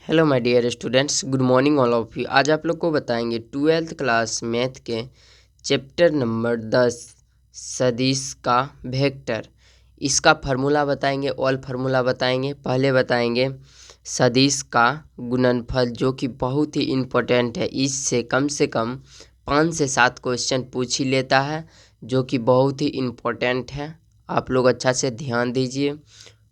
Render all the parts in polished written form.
Hello my dear students, good morning all of you. आज आप लोग को बताएंगे 12th क्लास मैथ के चैप्टर नंबर 10 सदिश का वेक्टर। इसका फार्मूला बताएंगे, ऑल फार्मूला बताएंगे। पहले बताएंगे सदिश का गुणनफल, जो कि बहुत ही इम्पोर्टेंट है। इससे कम 5 से 7 क्वेश्चन पूछ ही लेता है, जो कि बहुत ही इम्पोर्टेंट है। आप लोग अच्छा से ध्यान दीजिए।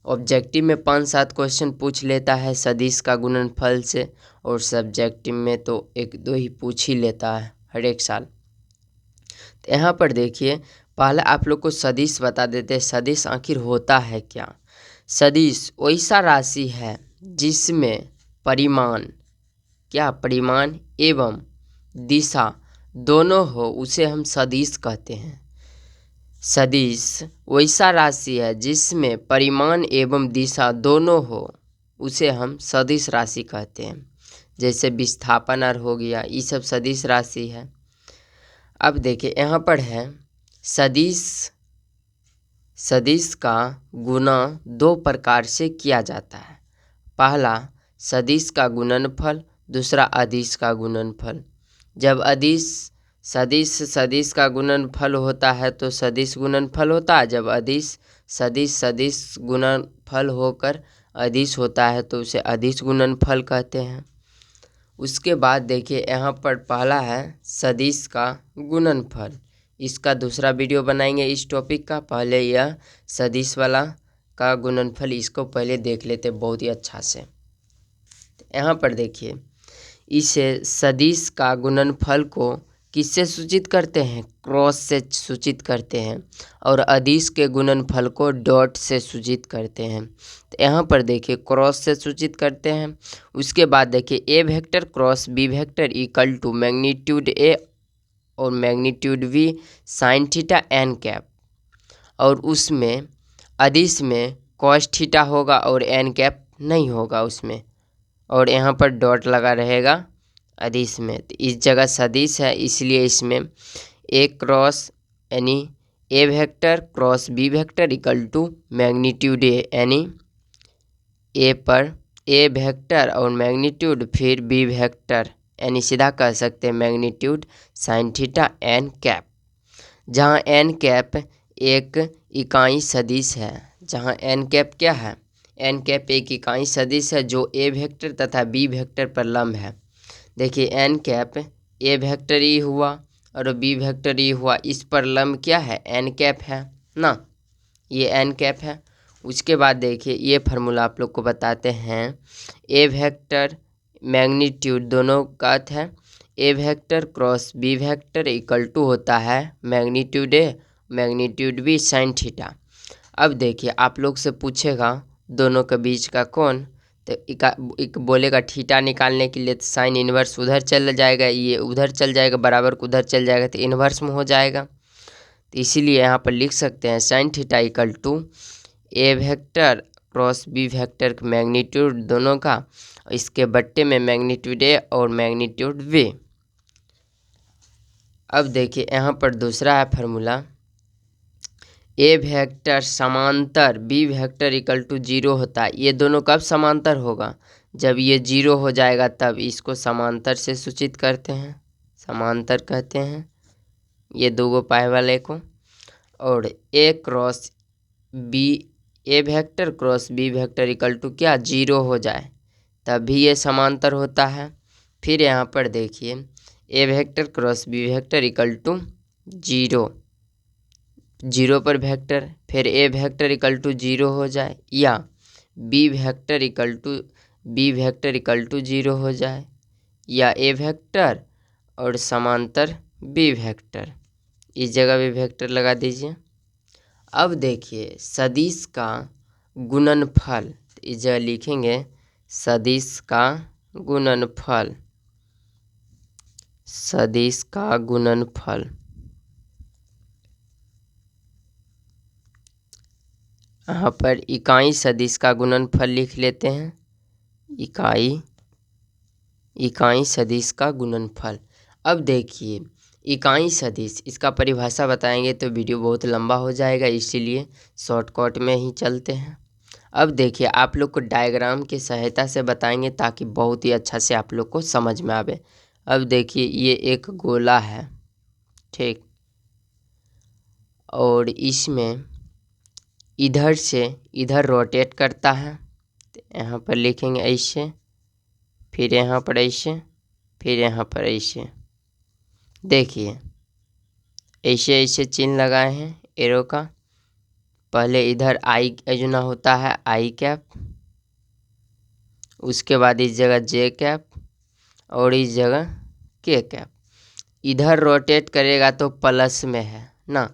ऑब्जेक्टिव में 5-7 क्वेश्चन पूछ लेता है सदिश का गुणनफल से, और सब्जेक्टिव में तो 1-2 ही पूछ ही लेता है हर एक साल। तो यहाँ पर देखिए, पहले आप लोग को सदिश बता देते हैं। सदिश आखिर होता है क्या? सदिश वैसा राशि है जिसमें परिमाण परिमाण एवं दिशा दोनों हो, उसे हम सदिश कहते हैं। सदिश वैसा राशि है जिसमें परिमाण एवं दिशा दोनों हो, उसे हम सदिश राशि कहते हैं। जैसे विस्थापन और हो गया, ये सब सदिश राशि है। अब देखिए यहाँ पर है सदिश का गुणा 2 प्रकार से किया जाता है। पहला सदिश का गुणनफल, दूसरा अदिश का गुणनफल। जब सदिश का गुणनफल होता है तो सदिश गुणनफल होता है। जब अदिश सदिश गुणनफल होकर अदिश होता है तो उसे अदिश गुणनफल कहते हैं। उसके बाद देखिए यहाँ पर पहला है सदिश का गुणनफल। इसका दूसरा वीडियो बनाएंगे इस टॉपिक का। पहले यह सदिश वाला का गुणनफल, इसको पहले देख लेते बहुत ही अच्छा से। यहाँ पर देखिए, इसे सदिश का गुणनफल को किससे सूचित करते हैं? क्रॉस से सूचित करते हैं। और अदिश के गुणनफल को डॉट से सूचित करते हैं। तो यहाँ पर देखिए क्रॉस से सूचित करते हैं। उसके बाद देखिए A vector cross B vector equal to magnitude A और magnitude B sine theta N cap. और उसमें अदिश में कॉस थीटा होगा और एन कैप नहीं होगा उसमें, और यहाँ पर डॉट लगा रहेगा अदिश में। तो इस जगह सदिश है, इसलिए इसमें ए क्रॉस यानी A vector cross B vector equal to magnitude A, यानी ए पर ए वेक्टर और मैग्नीट्यूड फिर बी वेक्टर, यानी सीधा कह सकते हैं magnitude sine theta N cap. जहाँ एन कैप एक इकाई सदिश है। जहाँ एन कैप क्या है? एन कैप एक इकाई सदिश है जो ए वेक्टर तथा बी वेक्टर पर लंब है। देखिए एन कैप ए वेक्टर ई हुआ और बी वेक्टर ई हुआ, इस पर लंब क्या है? एन कैप है ना, ये एन कैप है। उसके बाद देखिए ये फार्मूला आप लोग को बताते हैं। ए वेक्टर मैग्नीट्यूड दोनों का अर्थ है A vector cross B vector equal to होता है magnitude A magnitude B sine theta. अब देखिए आप लोग से पूछेगा दोनों के बीच का कौन, तो एक बोलेगा थीटा निकालने के लिए, तो साइन इन्वर्स उधर चल जाएगा, ये उधर चल जाएगा, बराबर को उधर चल जाएगा तो इन्वर्स में हो जाएगा। तो इसीलिए यहाँ पर लिख सकते हैं sine theta equal to A vector cross B vector magnitude दोनों का, इसके बट्टे में मैग्नीट्यूड ए और मैग्नीट्यूड वी। अब देखिए यहाँ पर दूसरा है फार्मूला, ए वेक्टर समांतर बी वेक्टर इक्वल टू 0 होता है। ये दोनों कब समांतर होगा? जब ये 0 हो जाएगा तब इसको समांतर से सूचित करते हैं, समांतर कहते हैं ये दो पाए वाले को। और A vector cross B vector equal to क्या? 0 हो जाए तब भी ये समांतर होता है। फिर यहाँ पर देखिए A vector cross B vector equal to 0 पर वेक्टर, फिर ए वेक्टर इक्वल टू 0 हो जाए, या बी वेक्टर इक्वल टू 0 हो जाए, या ए वेक्टर और समांतर बी वेक्टर, इस जगह भी वेक्टर लगा दीजिए। अब देखिए सदिश का गुणनफल, इस जगह लिखेंगे सदिश का गुणनफल, सदिश का गुणनफल। यहाँ पर इकाई सदिश का गुणनफल लिख लेते हैं, इकाई सदिश का गुणनफल। अब देखिए इकाई सदिश, इसका परिभाषा बताएंगे तो वीडियो बहुत लंबा हो जाएगा, इसीलिए शॉर्टकट में ही चलते हैं। अब देखिए आप लोग को डायग्राम की सहायता से बताएंगे ताकि बहुत ही अच्छा से आप लोग को समझ में आवे। अब देखिए ये एक गोला है, ठीक, और इसमें इधर से इधर रोटेट करता है। यहाँ पर लिखेंगे ऐसे, फिर यहाँ पर ऐसे, फिर यहाँ पर ऐसे। देखिए ऐसे ऐसे चिन्ह लगाए हैं एरो का। पहले इधर आई एजुना होता है आई कैप, उसके बाद इस जगह जे कैप और इस जगह के कैप। इधर रोटेट करेगा तो प्लस में है ना,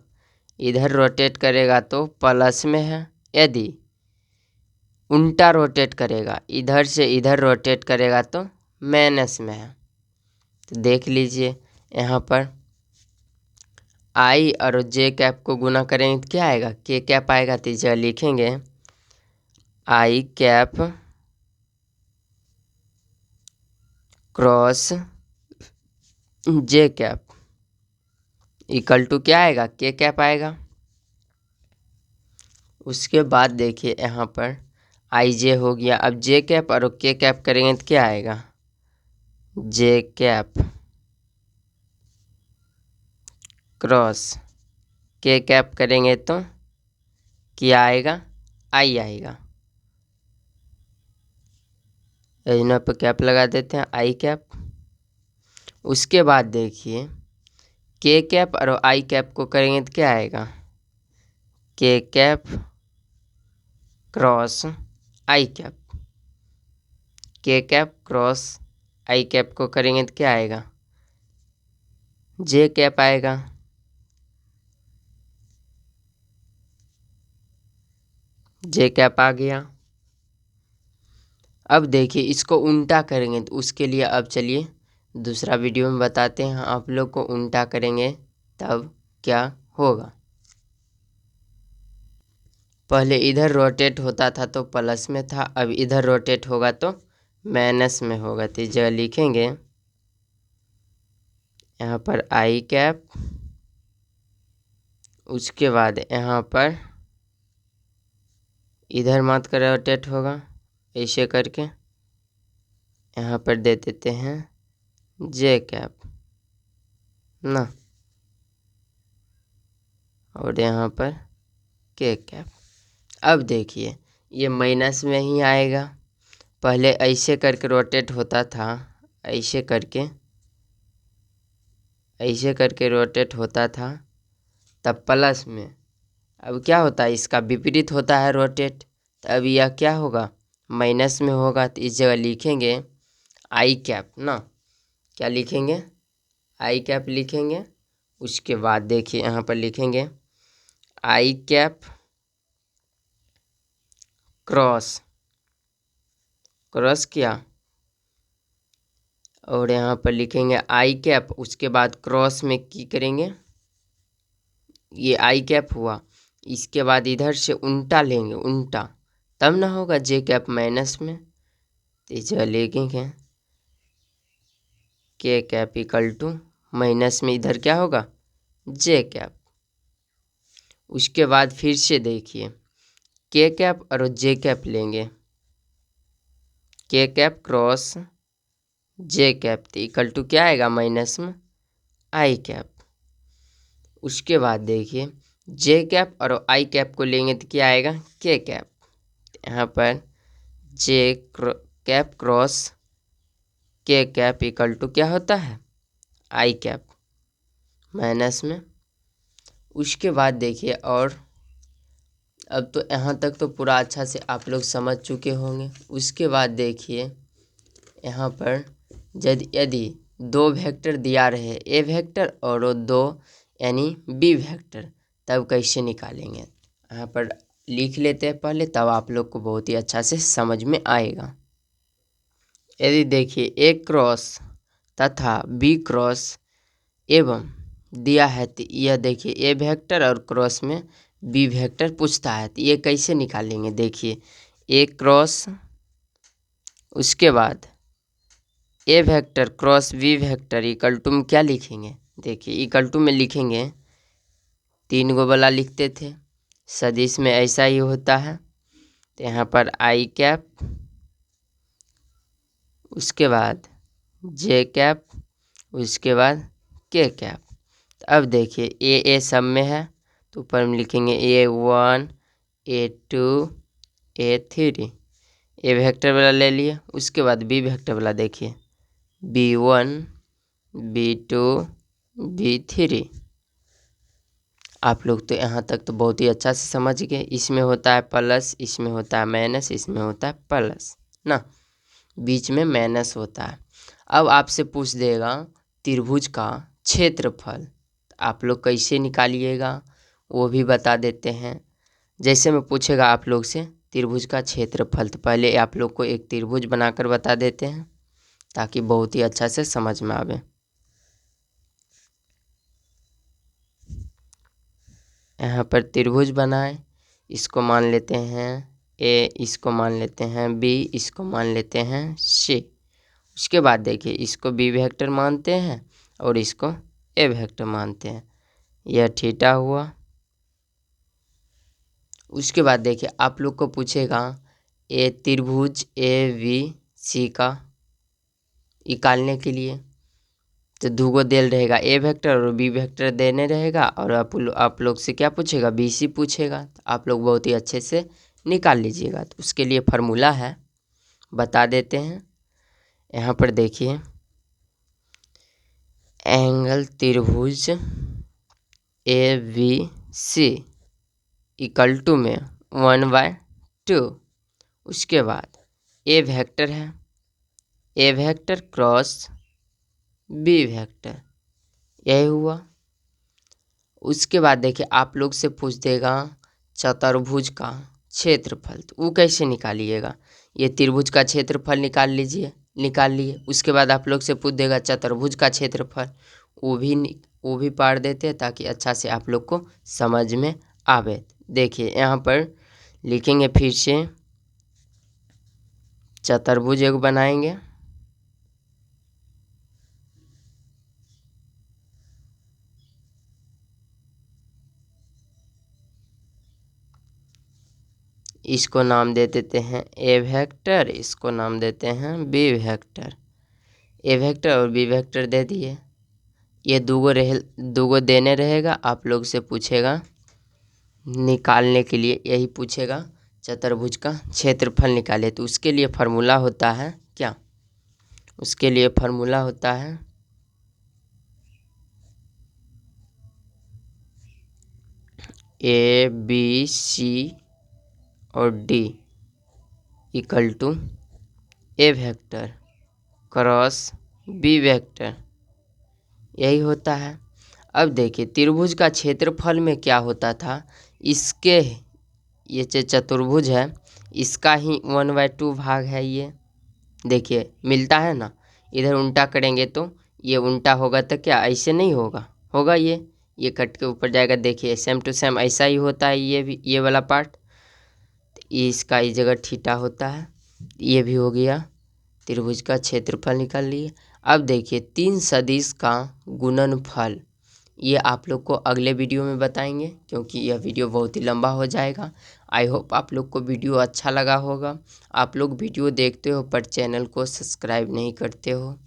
इधर रोटेट करेगा तो प्लस में है। यदि उल्टा रोटेट करेगा, इधर से इधर रोटेट करेगा तो माइनस में है। तो देख लीजिए यहाँ पर आई और जे कैप को गुना करेंगे तो क्या आएगा, के कैप आएगा। तो इस जगह लिखेंगे I cap cross J cap equal to क्या आएगा, के कैप आएगा। उसके बाद देखिए यहाँ पर आई जे हो गया। अब जे कैप और के कैप करेंगे तो क्या आएगा, जे कैप क्रॉस के कैप करेंगे तो क्या आएगा, आई आएगा। यहाँ पर कैप लगा देते हैं, आई कैप। उसके बाद देखिए के कैप और आई कैप को करेंगे तो क्या आएगा, के कैप क्रॉस आई कैप। के कैप क्रॉस आई कैप को करेंगे तो क्या आएगा, जे कैप आएगा। जे कैप आ गया। अब देखिए इसको उल्टा करेंगे तो उसके लिए अब चलिए दूसरा वीडियो में बताते हैं आप लोग को। उल्टा करेंगे तब क्या होगा। पहले इधर रोटेट होता था तो प्लस में था, अब इधर रोटेट होगा तो माइनस में होगा। तो इस जगह लिखेंगे यहाँ पर आई कैप, उसके बाद यहाँ पर इधर मत कर रोटेट होगा, ऐसे करके यहाँ पर दे देते हैं जे कैप ना, और यहाँ पर के कैप। अब देखिए ये माइनस में ही आएगा। पहले ऐसे करके रोटेट होता था, ऐसे करके रोटेट होता था तब प्लस में। अब क्या होता है, इसका विपरीत होता है रोटेट। तो अब यह क्या होगा, माइनस में होगा। तो इस जगह लिखेंगे आई कैप ना, क्या लिखेंगे, आई कैप लिखेंगे। उसके बाद देखिए यहाँ पर लिखेंगे आई कैप क्रॉस किया, और यहाँ पर लिखेंगे आई कैप। उसके बाद क्रॉस में की करेंगे, ये आई कैप हुआ। इसके बाद इधर से उल्टा लेंगे, उल्टा, तब ना होगा जे कैप माइनस में। तो इस जगह लिखेंगे के कैप इक्वल टू माइनस में इधर क्या होगा, जे कैप। उसके बाद फिर से देखिए के कैप और जे कैप लेंगे, के कैप क्रॉस जे कैप तो इक्वल टू क्या आएगा, माइनस में आई कैप। उसके बाद देखिए जे कैप और आई कैप को लेंगे तो क्या आएगा, के कैप। यहाँ पर जे कैप क्रॉस के कैप इक्वल टू क्या होता है, आई कैप माइनस में। उसके बाद देखिए, और अब तो यहाँ तक तो पूरा अच्छा से आप लोग समझ चुके होंगे। उसके बाद देखिए यहाँ पर यदि दो वेक्टर दिया रहे, ए वेक्टर और दो यानी बी वेक्टर, तब कैसे निकालेंगे यहाँ पर लिख लेते हैं पहले, तब आप लोग को बहुत ही अच्छा से समझ में आएगा। यदि देखिए ए क्रॉस तथा बी क्रॉस एवं दिया है, तो यह देखिए ए वेक्टर और क्रॉस में बी वेक्टर पूछता है, तो ये कैसे निकालेंगे। देखिए ए क्रॉस, उसके बाद A vector cross B vector equal to में क्या लिखेंगे, देखिए इक्वल टू में लिखेंगे 3 गो वाला लिखते थे, सदिश में ऐसा ही होता है। तो यहाँ पर आई कैप, उसके बाद जे कैप, उसके बाद के कैप। तो अब देखिए ए सब में है तो ऊपर में लिखेंगे A1 A2 A3, ए वेक्टर वाला ले लिए। उसके बाद बी वेक्टर वाला देखिए B1 B2 B3। आप लोग तो यहाँ तक तो बहुत ही अच्छा से समझ गए। इसमें होता है प्लस, इसमें होता है माइनस, इसमें होता है प्लस ना, बीच में माइनस होता है। अब आपसे पूछ देगा त्रिभुज का क्षेत्रफल, आप लोग कैसे निकालिएगा वो भी बता देते हैं। जैसे में पूछेगा आप लोग से त्रिभुज का क्षेत्रफल, तो पहले आप लोग को एक त्रिभुज बनाकर बता देते हैं ताकि बहुत ही अच्छा से समझ में आवे। यहाँ पर त्रिभुज बनाए, इसको मान लेते हैं ए, इसको मान लेते हैं बी, इसको मान लेते हैं सी। उसके बाद देखिए इसको बी वेक्टर मानते हैं और इसको ए वेक्टर मानते हैं, यह थीटा हुआ। उसके बाद देखिए आप लोग को पूछेगा ए त्रिभुज ए बी सी का निकालने के लिए, तो दूगो देल रहेगा ए वेक्टर और बी वेक्टर देने रहेगा, और आप लोग से क्या पूछेगा बी सी पूछेगा। तो आप लोग बहुत ही अच्छे से निकाल लीजिएगा। तो उसके लिए फार्मूला है, बता देते हैं। यहाँ पर देखिए एंगल त्रिभुज A B C equal to में 1/2। उसके बाद ए वेक्टर है, A vector cross B vector, यही हुआ। उसके बाद देखिए आप लोग से पूछ देगा चतुर्भुज का क्षेत्रफल, तो वो कैसे निकालिएगा। ये त्रिभुज का क्षेत्रफल निकाल लीजिए, निकाल लिए। उसके बाद आप लोग से पूछ देगा चतुर्भुज का क्षेत्रफल, वो भी पार देते हैं ताकि अच्छा से आप लोग को समझ में आवे। देखिए यहाँ पर लिखेंगे, फिर से चतुर्भुज एक बनाएंगे, इसको नाम दे देते हैं ए वेक्टर, इसको नाम देते हैं बी वेक्टर। ए वेक्टर और बी वेक्टर दे दिए, ये दूगो देने रहेगा। आप लोग से पूछेगा निकालने के लिए, यही पूछेगा चतुर्भुज का क्षेत्रफल निकाले। तो उसके लिए फार्मूला होता है क्या, उसके लिए फार्मूला होता है ए बी सी और D equal to A vector cross B vector, यही होता है। अब देखिए त्रिभुज का क्षेत्रफल में क्या होता था, इसके ये चतुर्भुज है, इसका ही 1/2 भाग है। ये देखिए मिलता है ना, इधर उल्टा करेंगे तो ये उल्टा होगा, तो क्या ऐसे नहीं होगा, होगा ये कट के ऊपर जाएगा। देखिए सेम टू सेम ऐसा ही होता है, ये भी, ये वाला पार्ट, तो इसका इस जगह थीटा होता है। ये भी हो गया, त्रिभुज का क्षेत्रफल निकाल लिए। अब देखिए तीन सदिश का गुणनफल, ये आप लोग को अगले वीडियो में बताएंगे क्योंकि यह वीडियो बहुत ही लंबा हो जाएगा। आई होप आप लोग को वीडियो अच्छा लगा होगा। आप लोग वीडियो देखते हो पर चैनल को सब्सक्राइब नहीं करते हो।